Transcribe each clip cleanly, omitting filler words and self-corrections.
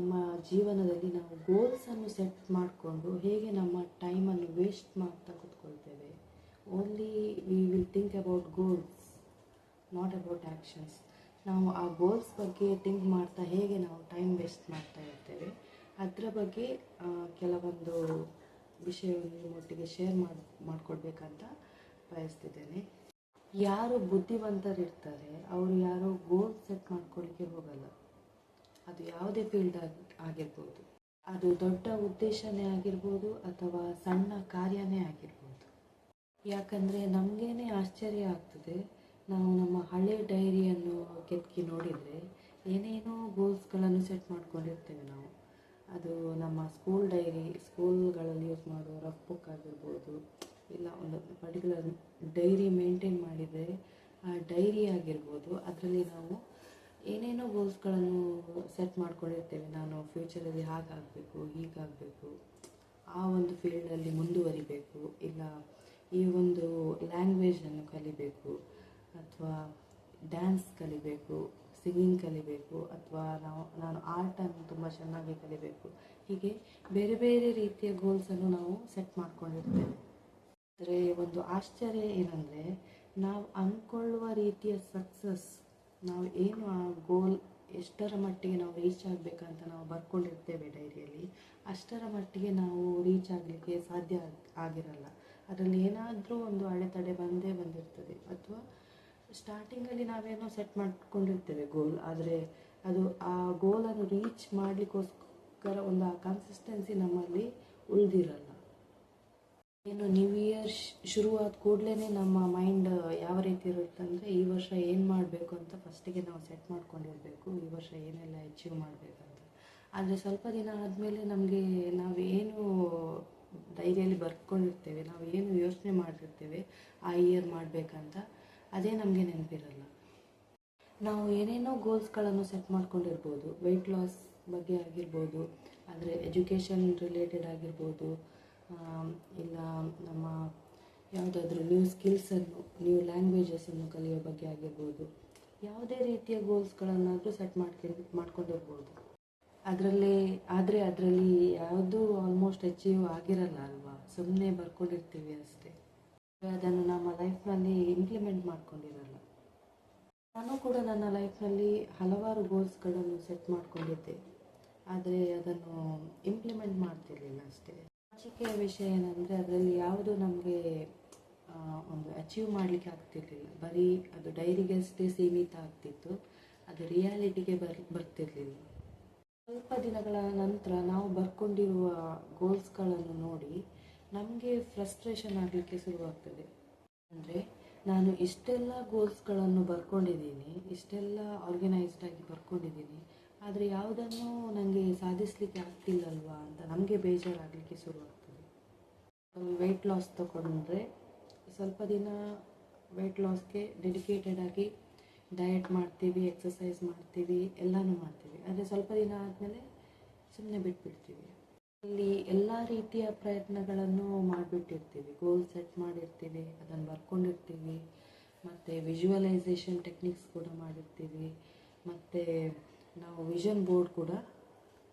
ನಮ್ಮ ಜೀವನದಲ್ಲಿ ನಾವು ಗೋಲ್ಸನ್ನು ಸೆಟ್ ಮಾಡಿಕೊಂಡು ಹೇಗೆ ನಮ್ಮ ಟೈಮನ್ನು ವೇಸ್ಟ್ ಮಾಡ್ತಾ ಕೂತ್ಕೊಳ್ತೇವೆ. Only we will think about goals, not about actions. ನಾವು ಆ ಗೋಲ್ಸ್ ಬಗ್ಗೆ ಥಿಂಕ್ ಮಾಡ್ತಾ ಹೇಗೆ ನಾವು ಟೈಮ್ ವೇಸ್ಟ್ ಮಾಡ್ತಾ ಇರ್ತೇವೆ, ಅದರ ಬಗ್ಗೆ ಕೆಲವೊಂದು ವಿಷಯವನ್ನು ನಿಮ್ಮೊಟ್ಟಿಗೆ ಶೇರ್ ಮಾಡಿಕೊಡ್ಬೇಕಂತ ಬಯಸ್ತಿದ್ದೇನೆ. ಯಾರು ಬುದ್ಧಿವಂತರಿರ್ತಾರೆ ಅವರು ಯಾರು ಗೋಲ್ ಸೆಟ್ ಮಾಡ್ಕೊಳ್ಳಿಕ್ಕೆ ಹೋಗಲ್ಲ. ಅದು ಯಾವುದೇ ಫೀಲ್ಡ್ ಆಗಿರ್ಬೋದು, ಅದು ದೊಡ್ಡ ಉದ್ದೇಶನೇ ಆಗಿರ್ಬೋದು ಅಥವಾ ಸಣ್ಣ ಕಾರ್ಯನೇ ಆಗಿರ್ಬೋದು. ಯಾಕಂದರೆ ನಮಗೇನೆ ಆಶ್ಚರ್ಯ ಆಗ್ತದೆ, ನಾವು ನಮ್ಮ ಹಳೆ ಡೈರಿಯನ್ನು ಕೆತ್ತಿ ನೋಡಿದರೆ ಏನೇನೋ ಗೋಲ್ಸ್ಗಳನ್ನು ಸೆಟ್ ಮಾಡ್ಕೊಂಡಿರ್ತೇವೆ ನಾವು. ಅದು ನಮ್ಮ ಸ್ಕೂಲ್ ಡೈರಿ, ಸ್ಕೂಲ್ಗಳಲ್ಲಿ ಯೂಸ್ ಮಾಡೋ ರಫ್ ಬುಕ್ ಆಗಿರ್ಬೋದು, ಇಲ್ಲ ಒಂದು ಪರ್ಟಿಕ್ಯುಲರ್ ಡೈರಿ ಮೇಂಟೈನ್ ಮಾಡಿದರೆ ಆ ಡೈರಿ ಆಗಿರ್ಬೋದು. ಅದರಲ್ಲಿ ನಾವು ಏನೇನೋ ಗೋಲ್ಸ್ಗಳನ್ನು ಸೆಟ್ ಮಾಡ್ಕೊಂಡಿರ್ತೇವೆ. ನಾನು ಫ್ಯೂಚರಲ್ಲಿ ಹಾಗಾಗಬೇಕು, ಹೀಗಾಗಬೇಕು, ಆ ಒಂದು ಫೀಲ್ಡಲ್ಲಿ ಮುಂದುವರಿಬೇಕು, ಇಲ್ಲ ಈ ಒಂದು ಲ್ಯಾಂಗ್ವೇಜನ್ನು ಕಲಿಬೇಕು, ಅಥವಾ ಡ್ಯಾನ್ಸ್ ಕಲಿಬೇಕು, ಸಿಂಗಿಂಗ್ ಕಲಿಬೇಕು, ಅಥವಾ ನಾನು ಆರ್ಟನ್ನು ತುಂಬ ಚೆನ್ನಾಗಿ ಕಲಿಬೇಕು. ಹೀಗೆ ಬೇರೆ ಬೇರೆ ರೀತಿಯ ಗೋಲ್ಸನ್ನು ನಾವು ಸೆಟ್ ಮಾಡ್ಕೊಂಡಿರ್ತೇವೆ. ಆದರೆ ಒಂದು ಆಶ್ಚರ್ಯ ಏನಂದರೆ, ನಾವು ಅಂದ್ಕೊಳ್ಳುವ ರೀತಿಯ ಸಕ್ಸಸ್, ನಾವು ಏನು ಆ ಗೋಲ್ ಎಷ್ಟರ ಮಟ್ಟಿಗೆ ನಾವು ರೀಚ್ ಆಗಬೇಕಂತ ನಾವು ಬರ್ಕೊಂಡಿರ್ತೇವೆ ಡೈರಿಯಲ್ಲಿ, ಅಷ್ಟರ ಮಟ್ಟಿಗೆ ನಾವು ರೀಚ್ ಆಗಲಿಕ್ಕೆ ಸಾಧ್ಯ ಆಗಿರಲ್ಲ. ಅದರಲ್ಲಿ ಏನಾದರೂ ಒಂದು ಅಡೆತಡೆ ಬಂದೇ ಬಂದಿರ್ತದೆ. ಅಥವಾ ಸ್ಟಾರ್ಟಿಂಗಲ್ಲಿ ನಾವೇನೋ ಸೆಟ್ ಮಾಡ್ಕೊಂಡಿರ್ತೇವೆ ಗೋಲ್, ಆದರೆ ಅದು ಆ ಗೋಲನ್ನು ರೀಚ್ ಮಾಡಲಿಕ್ಕೋಸ್ಕರ ಒಂದು ಆ ಕನ್ಸಿಸ್ಟೆನ್ಸಿ ನಮ್ಮಲ್ಲಿ ಉಳಿದಿರಲ್ಲ. ಏನು ನ್ಯೂ ಇಯರ್ ಶುರುವಾದ ಕೂಡಲೇ ನಮ್ಮ ಮೈಂಡ್ ಯಾವ ರೀತಿ ಇರುತ್ತೆ ಅಂದರೆ, ಈ ವರ್ಷ ಏನು ಮಾಡಬೇಕು ಅಂತ ಫಸ್ಟಿಗೆ ನಾವು ಸೆಟ್ ಮಾಡ್ಕೊಂಡಿರಬೇಕು, ಈ ವರ್ಷ ಏನೆಲ್ಲ ಅಚೀವ್ ಮಾಡಬೇಕಂತ. ಆದರೆ ಸ್ವಲ್ಪ ದಿನ ಆದಮೇಲೆ ನಮಗೆ ನಾವೇನು ಡೈರಿಯಲ್ಲಿ ಬರ್ಕೊಂಡಿರ್ತೇವೆ, ನಾವು ಏನು ಯೋಚನೆ ಮಾಡಿರ್ತೇವೆ ಆ ಇಯರ್ ಮಾಡಬೇಕಂತ, ಅದೇ ನಮಗೆ ನೆನಪಿರಲ್ಲ. ನಾವು ಏನೇನೋ ಗೋಲ್ಸ್ಗಳನ್ನು ಸೆಟ್ ಮಾಡ್ಕೊಂಡಿರ್ಬೋದು, ವೆಯ್ಟ್ ಲಾಸ್ ಬಗ್ಗೆ ಆಗಿರ್ಬೋದು, ಆದರೆ ಎಜುಕೇಷನ್ ರಿಲೇಟೆಡ್ ಆಗಿರ್ಬೋದು, ಇಲ್ಲ ನಮ್ಮ ಯಾವುದಾದ್ರೂ ನ್ಯೂ ಸ್ಕಿಲ್ಸನ್ನು, ನ್ಯೂ ಲ್ಯಾಂಗ್ವೇಜಸನ್ನು ಕಲಿಯೋ ಬಗ್ಗೆ ಆಗಿರ್ಬೋದು, ಯಾವುದೇ ರೀತಿಯ ಗೋಲ್ಸ್ಗಳನ್ನಾದರೂ ಸೆಟ್ ಮಾಡ್ಕೊಂಡಿರ್ಬೋದು. ಅದರಲ್ಲಿ ಯಾವುದೂ ಆಲ್ಮೋಸ್ಟ್ ಅಚೀವ್ ಆಗಿರಲ್ಲ ಅಲ್ವಾ, ಸುಮ್ಮನೆ ಬರ್ಕೊಂಡಿರ್ತೀವಿ ಅಷ್ಟೇ. ಅದನ್ನು ನಮ್ಮ ಲೈಫ್ನಲ್ಲಿ ಇಂಪ್ಲಿಮೆಂಟ್ ಮಾಡ್ಕೊಂಡಿರಲ್ಲ. ನಾನು ಕೂಡ ನನ್ನ ಲೈಫ್ನಲ್ಲಿ ಹಲವಾರು ಗೋಲ್ಸ್ಗಳನ್ನು ಸೆಟ್ ಮಾಡ್ಕೊಂಡಿದ್ದೆ, ಆದರೆ ಅದನ್ನು ಇಂಪ್ಲಿಮೆಂಟ್ ಮಾಡ್ತಿರ್ಲಿಲ್ಲ ಅಷ್ಟೇ. ನಾಚಿಕೆಯ ವಿಷಯ ಏನಂದರೆ, ಅದರಲ್ಲಿ ಯಾವುದು ನಮಗೆ ಒಂದು ಅಚೀವ್ ಮಾಡಲಿಕ್ಕೆ ಆಗ್ತಿರ್ಲಿಲ್ಲ. ಬರೀ ಅದು ಡೈರಿಗೆ ಅಷ್ಟೇ ಸೀಮಿತ ಆಗ್ತಿತ್ತು, ಅದು ರಿಯಾಲಿಟಿಗೆ ಬರ್ತಿರ್ಲಿಲ್ಲ. ಸ್ವಲ್ಪ ದಿನಗಳ ನಂತರ ನಾವು ಬರ್ಕೊಂಡಿರುವ ಗೋಲ್ಸ್ಗಳನ್ನು ನೋಡಿ ನಮಗೆ ಫ್ರಸ್ಟ್ರೇಷನ್ ಆಗಲಿಕ್ಕೆ ಶುರುವಾಗ್ತದೆ. ಅಂದರೆ ನಾನು ಇಷ್ಟೆಲ್ಲ ಗೋಲ್ಸ್ಗಳನ್ನು ಬರ್ಕೊಂಡಿದ್ದೀನಿ, ಇಷ್ಟೆಲ್ಲ ಆರ್ಗನೈಸ್ಡ್ ಆಗಿ ಬರ್ಕೊಂಡಿದ್ದೀನಿ, ಆದರೆ ಯಾವುದನ್ನು ನನಗೆ ಸಾಧಿಸಲಿಕ್ಕೆ ಆಗ್ತಿಲ್ಲಲ್ವಾ ಅಂತ ನಮಗೆ ಬೇಜಾರಾಗಲಿಕ್ಕೆ ಶುರುವಾಗ್ತದೆ. ವೆಯ್ಟ್ ಲಾಸ್ ತಗೊಂಡ್ರೆ ಸ್ವಲ್ಪ ದಿನ ವೆಯ್ಟ್ ಲಾಸ್ಗೆ ಡೆಡಿಕೇಟೆಡ್ ಆಗಿ ಡಯಟ್ ಮಾಡ್ತೀವಿ, ಎಕ್ಸಸೈಸ್ ಮಾಡ್ತೀವಿ, ಎಲ್ಲನೂ ಮಾಡ್ತೀವಿ. ಆದರೆ ಸ್ವಲ್ಪ ದಿನ ಆದಮೇಲೆ ಸುಮ್ಮನೆ ಬಿಟ್ಬಿಡ್ತೀವಿ. ಅಲ್ಲಿ ಎಲ್ಲ ರೀತಿಯ ಪ್ರಯತ್ನಗಳನ್ನು ಮಾಡಿಬಿಟ್ಟಿರ್ತೀವಿ, ಗೋಲ್ ಸೆಟ್ ಮಾಡಿರ್ತೀವಿ, ಅದನ್ನು ಬರ್ಕೊಂಡಿರ್ತೀವಿ, ಮತ್ತು ವಿಜುವಲೈಸೇಷನ್ ಟೆಕ್ನಿಕ್ಸ್ ಕೂಡ ಮಾಡಿರ್ತೀವಿ, ಮತ್ತು ನಾವು ವಿಷನ್ ಬೋರ್ಡ್ ಕೂಡ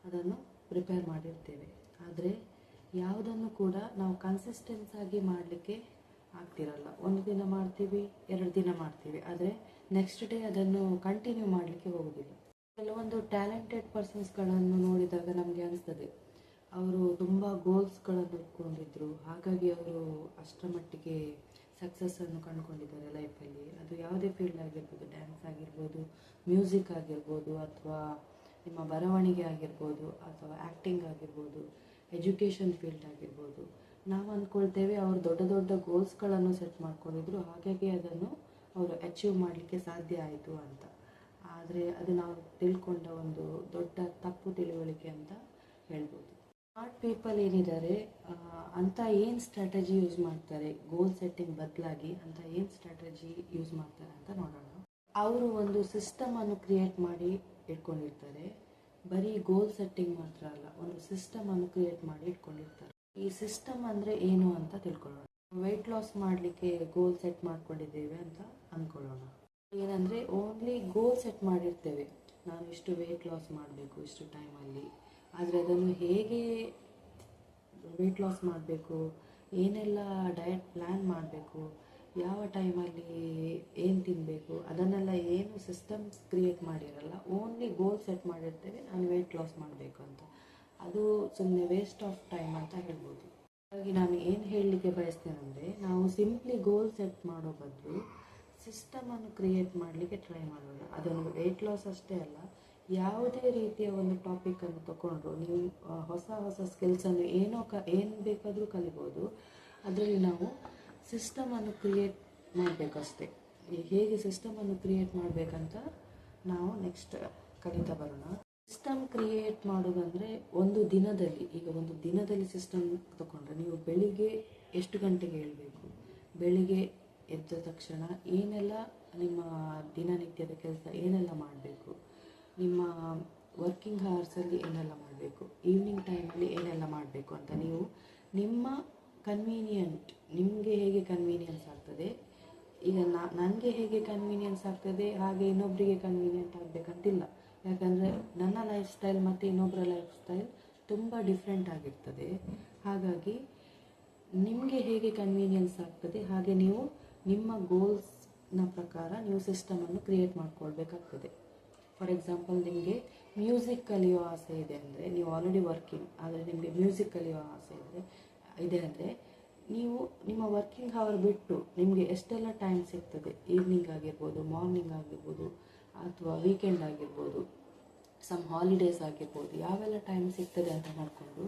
ಅದನ್ನು ಪ್ರಿಪೇರ್ ಮಾಡಿರ್ತೇವೆ. ಆದರೆ ಯಾವುದನ್ನು ಕೂಡ ನಾವು ಕನ್ಸಿಸ್ಟೆನ್ಸ್ ಆಗಿ ಮಾಡಲಿಕ್ಕೆ ಆಗ್ತಿರಲ್ಲ. ಒಂದು ದಿನ ಮಾಡ್ತೀವಿ, 2 ದಿನ ಮಾಡ್ತೀವಿ, ಆದರೆ ನೆಕ್ಸ್ಟ್ ಡೇ ಅದನ್ನು ಕಂಟಿನ್ಯೂ ಮಾಡಲಿಕ್ಕೆ ಹೋಗೋದಿಲ್ಲ. ಕೆಲವೊಂದು ಟ್ಯಾಲೆಂಟೆಡ್ ಪರ್ಸನ್ಸ್ಗಳನ್ನು ನೋಡಿದಾಗ ನಮಗೆ ಅನಿಸ್ತದೆ, ಅವರು ತುಂಬ ಗೋಲ್ಸ್ಗಳನ್ನು ಇಟ್ಕೊಂಡಿದ್ರು, ಹಾಗಾಗಿ ಅವರು ಅಷ್ಟರ ಮಟ್ಟಿಗೆ ಸಕ್ಸಸ್ಸನ್ನು ಕಂಡುಕೊಂಡಿದ್ದಾರೆ ಲೈಫಲ್ಲಿ. ಅದು ಯಾವುದೇ ಫೀಲ್ಡ್ ಆಗಿರ್ಬೋದು, ಡ್ಯಾನ್ಸ್ ಆಗಿರ್ಬೋದು, ಮ್ಯೂಸಿಕ್ ಆಗಿರ್ಬೋದು, ಅಥವಾ ನಿಮ್ಮ ಬರವಣಿಗೆ ಆಗಿರ್ಬೋದು, ಅಥವಾ ಆ್ಯಕ್ಟಿಂಗ್ ಆಗಿರ್ಬೋದು, ಎಜುಕೇಷನ್ ಫೀಲ್ಡ್ ಆಗಿರ್ಬೋದು. ನಾವು ಅಂದ್ಕೊಳ್ತೇವೆ ಅವರು ದೊಡ್ಡ ದೊಡ್ಡ ಗೋಲ್ಸ್ಗಳನ್ನು ಸೆಟ್ ಮಾಡ್ಕೊಂಡಿದ್ರು, ಹಾಗಾಗಿ ಅದನ್ನು ಅವರು ಅಚೀವ್ ಮಾಡಲಿಕ್ಕೆ ಸಾಧ್ಯ ಆಯಿತು ಅಂತ. ಆದರೆ ಅದು ನಾವು ತಿಳ್ಕೊಂಡ ಒಂದು ದೊಡ್ಡ ತಪ್ಪು ತಿಳುವಳಿಕೆ ಅಂತ ಹೇಳ್ಬೋದು. ಸ್ಮಾರ್ಟ್ ಪೀಪಲ್ ಏನಿದ್ದಾರೆ ಅಂತ ಏನು ಸ್ಟ್ರಾಟಜಿ ಯೂಸ್ ಮಾಡ್ತಾರೆ, ಗೋಲ್ ಸೆಟ್ಟಿಂಗ್ ಬದಲಾಗಿ ಅಂತ ಏನು ಸ್ಟ್ರಾಟಜಿ ಯೂಸ್ ಮಾಡ್ತಾರೆ ಅಂತ ನೋಡೋಣ. ಅವರು ಒಂದು ಸಿಸ್ಟಮನ್ನು ಕ್ರಿಯೇಟ್ ಮಾಡಿ ಇಟ್ಕೊಂಡಿರ್ತಾರೆ. ಬರೀ ಗೋಲ್ ಸೆಟ್ಟಿಂಗ್ ಮಾತ್ರ ಅಲ್ಲ, ಒಂದು ಸಿಸ್ಟಮನ್ನು ಕ್ರಿಯೇಟ್ ಮಾಡಿ ಇಟ್ಕೊಂಡಿರ್ತಾರೆ. ಈ ಸಿಸ್ಟಮ್ ಅಂದರೆ ಏನು ಅಂತ ತಿಳ್ಕೊಳ್ಳೋಣ. ವೆಯ್ಟ್ ಲಾಸ್ ಮಾಡಲಿಕ್ಕೆ ಗೋಲ್ ಸೆಟ್ ಮಾಡ್ಕೊಂಡಿದ್ದೇವೆ ಅಂತ ಅಂದ್ಕೊಳ್ಳೋಣ. ಏನಂದರೆ ಓನ್ಲಿ ಗೋಲ್ ಸೆಟ್ ಮಾಡಿರ್ತೇವೆ, ನಾನು ಇಷ್ಟು ವೆಯ್ಟ್ ಲಾಸ್ ಮಾಡಬೇಕು ಇಷ್ಟು ಟೈಮಲ್ಲಿ. ಆದರೆ ಅದನ್ನು ಹೇಗೆ ವೆಯ್ಟ್ ಲಾಸ್ ಮಾಡಬೇಕು, ಏನೆಲ್ಲ ಡಯಟ್ ಪ್ಲ್ಯಾನ್ ಮಾಡಬೇಕು, ಯಾವ ಟೈಮಲ್ಲಿ ಏನು ತಿನ್ನಬೇಕು, ಅದನ್ನೆಲ್ಲ ಏನು ಸಿಸ್ಟಮ್ಸ್ ಕ್ರಿಯೇಟ್ ಮಾಡಿರಲ್ಲ. ಓನ್ಲಿ ಗೋಲ್ ಸೆಟ್ ಮಾಡಿರ್ತೇವೆ, ನಾನು ವೆಯ್ಟ್ ಲಾಸ್ ಮಾಡಬೇಕು ಅಂತ. ಅದು ಸುಮ್ಮನೆ ವೇಸ್ಟ್ ಆಫ್ ಟೈಮ್ ಅಂತ ಹೇಳ್ಬೋದು. ಹಾಗಾಗಿ ನಾನು ಏನು ಹೇಳಲಿಕ್ಕೆ ಬಯಸ್ತೇನೆಂದರೆ, ನಾವು ಸಿಂಪ್ಲಿ ಗೋಲ್ ಸೆಟ್ ಮಾಡೋ ಬದಲು ಸಿಸ್ಟಮನ್ನು ಕ್ರಿಯೇಟ್ ಮಾಡಲಿಕ್ಕೆ ಟ್ರೈ ಮಾಡೋಣ. ಅದೊಂದು ವೆಯ್ಟ್ ಲಾಸ್ ಅಷ್ಟೇ ಅಲ್ಲ, ಯಾವುದೇ ರೀತಿಯ ಒಂದು ಟಾಪಿಕನ್ನು ತಗೊಂಡ್ರು ನೀವು ಹೊಸ ಹೊಸ ಸ್ಕಿಲ್ಸನ್ನು ಏನು ಬೇಕಾದರೂ ಕಲಿಬೋದು. ಅದರಲ್ಲಿ ನಾವು ಸಿಸ್ಟಮನ್ನು ಕ್ರಿಯೇಟ್ ಮಾಡಬೇಕಷ್ಟೆ. ಹೇಗೆ ಸಿಸ್ಟಮನ್ನು ಕ್ರಿಯೇಟ್ ಮಾಡಬೇಕಂತ ನಾವು ನೆಕ್ಸ್ಟ್ ಕಲಿತಾ ಬರೋಣ. ಸಿಸ್ಟಮ್ ಕ್ರಿಯೇಟ್ ಮಾಡೋದಂದರೆ ಒಂದು ದಿನದಲ್ಲಿ ಸಿಸ್ಟಮ್ ತಗೊಂಡ್ರೆ, ನೀವು ಬೆಳಿಗ್ಗೆ ಎಷ್ಟು ಗಂಟೆಗೆ ಏಳಬೇಕು, ಬೆಳಿಗ್ಗೆ ಎದ್ದ ತಕ್ಷಣ ಏನೆಲ್ಲ ನಿಮ್ಮ ದಿನನಿತ್ಯದ ಕೆಲಸ ಏನೆಲ್ಲ ಮಾಡಬೇಕು, ನಿಮ್ಮ ವರ್ಕಿಂಗ್ ಅವರ್ಸಲ್ಲಿ ಏನೆಲ್ಲ ಮಾಡಬೇಕು, ಈವ್ನಿಂಗ್ ಟೈಮಲ್ಲಿ ಏನೆಲ್ಲ ಮಾಡಬೇಕು ಅಂತ ನೀವು ನಿಮ್ಮ ನಿಮಗೆ ಹೇಗೆ ಕನ್ವೀನಿಯನ್ಸ್ ಆಗ್ತದೆ, ಈಗ ನನಗೆ ಹೇಗೆ ಕನ್ವೀನಿಯನ್ಸ್ ಆಗ್ತದೆ ಹಾಗೆ ಇನ್ನೊಬ್ಬರಿಗೆ ಕನ್ವೀನಿಯೆಂಟ್ ಆಗಬೇಕಂತಿಲ್ಲ. ಯಾಕಂದರೆ ನನ್ನ ಲೈಫ್ ಸ್ಟೈಲ್ ಮತ್ತು ಇನ್ನೊಬ್ಬರ ಲೈಫ್ ಸ್ಟೈಲ್ ತುಂಬ ಡಿಫ್ರೆಂಟ್ ಆಗಿರ್ತದೆ. ಹಾಗಾಗಿ ನಿಮಗೆ ಹೇಗೆ ಕನ್ವೀನಿಯನ್ಸ್ ಆಗ್ತದೆ ಹಾಗೆ ನೀವು ನಿಮ್ಮ ಗೋಲ್ಸ್ನ ಪ್ರಕಾರ ನೀವು ಸಿಸ್ಟಮನ್ನು ಕ್ರಿಯೇಟ್ ಮಾಡ್ಕೊಳ್ಬೇಕಾಗ್ತದೆ. ಫಾರ್ ಎಕ್ಸಾಂಪಲ್, ನಿಮಗೆ ಮ್ಯೂಸಿಕ್ ಕಲಿಯೋ ಆಸೆ ಇದೆ ಅಂದರೆ, ನೀವು ಆಲ್ರೆಡಿ ವರ್ಕಿಂಗ್ ಆದರೆ ನಿಮಗೆ ಮ್ಯೂಸಿಕ್ ಕಲಿಯೋ ಆಸೆ ಇದೆ ಅಂದರೆ, ನೀವು ನಿಮ್ಮ ವರ್ಕಿಂಗ್ ಅವರ್ ಬಿಟ್ಟು ನಿಮಗೆ ಎಷ್ಟೆಲ್ಲ ಟೈಮ್ ಸಿಗ್ತದೆ, ಈವ್ನಿಂಗ್ ಆಗಿರ್ಬೋದು, ಮಾರ್ನಿಂಗ್ ಆಗಿರ್ಬೋದು, ಅಥವಾ ವೀಕೆಂಡ್ ಆಗಿರ್ಬೋದು, ಸಮ್ ಹಾಲಿಡೇಸ್ ಆಗಿರ್ಬೋದು, ಯಾವೆಲ್ಲ ಟೈಮ್ ಸಿಗ್ತದೆ ಅಂತ ಮಾಡಿಕೊಂಡು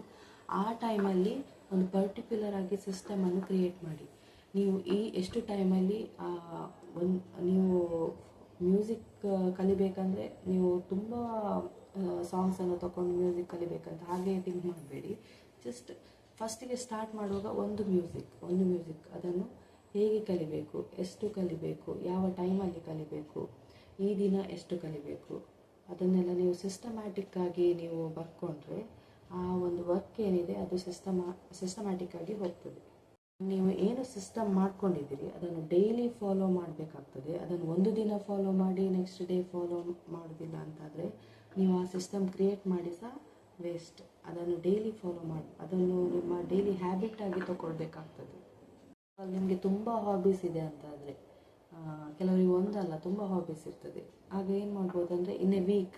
ಆ ಟೈಮಲ್ಲಿ ಒಂದು ಪರ್ಟಿಕ್ಯುಲರ್ ಆಗಿ ಸಿಸ್ಟಮನ್ನು ಕ್ರಿಯೇಟ್ ಮಾಡಿ. ನೀವು ಎಷ್ಟು ಟೈಮಲ್ಲಿ ನೀವು ಮ್ಯೂಸಿಕ್ ಕಲಿಬೇಕಂದ್ರೆ ನೀವು ತುಂಬ ಸಾಂಗ್ಸನ್ನು ತಗೊಂಡು ಮ್ಯೂಸಿಕ್ ಕಲಿಬೇಕಂತ ಹಾಗೆ ಥಿಂಕ್ ಮಾಡಬೇಡಿ. ಜಸ್ಟ್ ಫಸ್ಟಿಗೆ ಸ್ಟಾರ್ಟ್ ಮಾಡುವಾಗ ಒಂದು ಮ್ಯೂಸಿಕ್ ಅದನ್ನು ಹೇಗೆ ಕಲಿಬೇಕು, ಎಷ್ಟು ಕಲಿಬೇಕು, ಯಾವ ಟೈಮಲ್ಲಿ ಕಲಿಬೇಕು, ಈ ದಿನ ಎಷ್ಟು ಕಲಿಬೇಕು, ಅದನ್ನೆಲ್ಲ ನೀವು ಸಿಸ್ಟಮ್ಯಾಟಿಕ್ ಆಗಿ ನೀವು ಬರ್ಕೊಂಡ್ರೆ ಆ ಒಂದು ವರ್ಕ್ ಏನಿದೆ ಅದು ಸಿಸ್ಟಮ್ಯಾಟಿಕ್ ಆಗಿ ಹೋಗ್ತದೆ. ನೀವು ಏನು ಸಿಸ್ಟಮ್ ಮಾಡ್ಕೊಂಡಿದ್ದೀರಿ ಅದನ್ನು ಡೈಲಿ ಫಾಲೋ ಮಾಡಬೇಕಾಗ್ತದೆ. ಅದನ್ನು ಒಂದು ದಿನ ಫಾಲೋ ಮಾಡಿ ನೆಕ್ಸ್ಟ್ ಡೇ ಫಾಲೋ ಮಾಡೋದಿಲ್ಲ ಅಂತಾದರೆ ನೀವು ಆ ಸಿಸ್ಟಮ್ ಕ್ರಿಯೇಟ್ ಮಾಡಿ ಸಹ ವೇಸ್ಟ್. ಅದನ್ನು ಡೈಲಿ ಫಾಲೋ ಮಾಡಿ ಅದನ್ನು ನಿಮ್ಮ ಡೈಲಿ ಹ್ಯಾಬಿಟ್ ಆಗಿ ತಗೊಳ್ಬೇಕಾಗ್ತದೆ. ನಿಮಗೆ ತುಂಬ ಹಾಬೀಸ್ ಇದೆ ಅಂತಾದರೆ, ಕೆಲವರಿಗೆ ಒಂದಲ್ಲ ತುಂಬ ಹಾಬೀಸ್ ಇರ್ತದೆ, ಆಗ ಏನು ಮಾಡ್ಬೋದು ಅಂದರೆ, ಇನ್ ಎ ವೀಕ್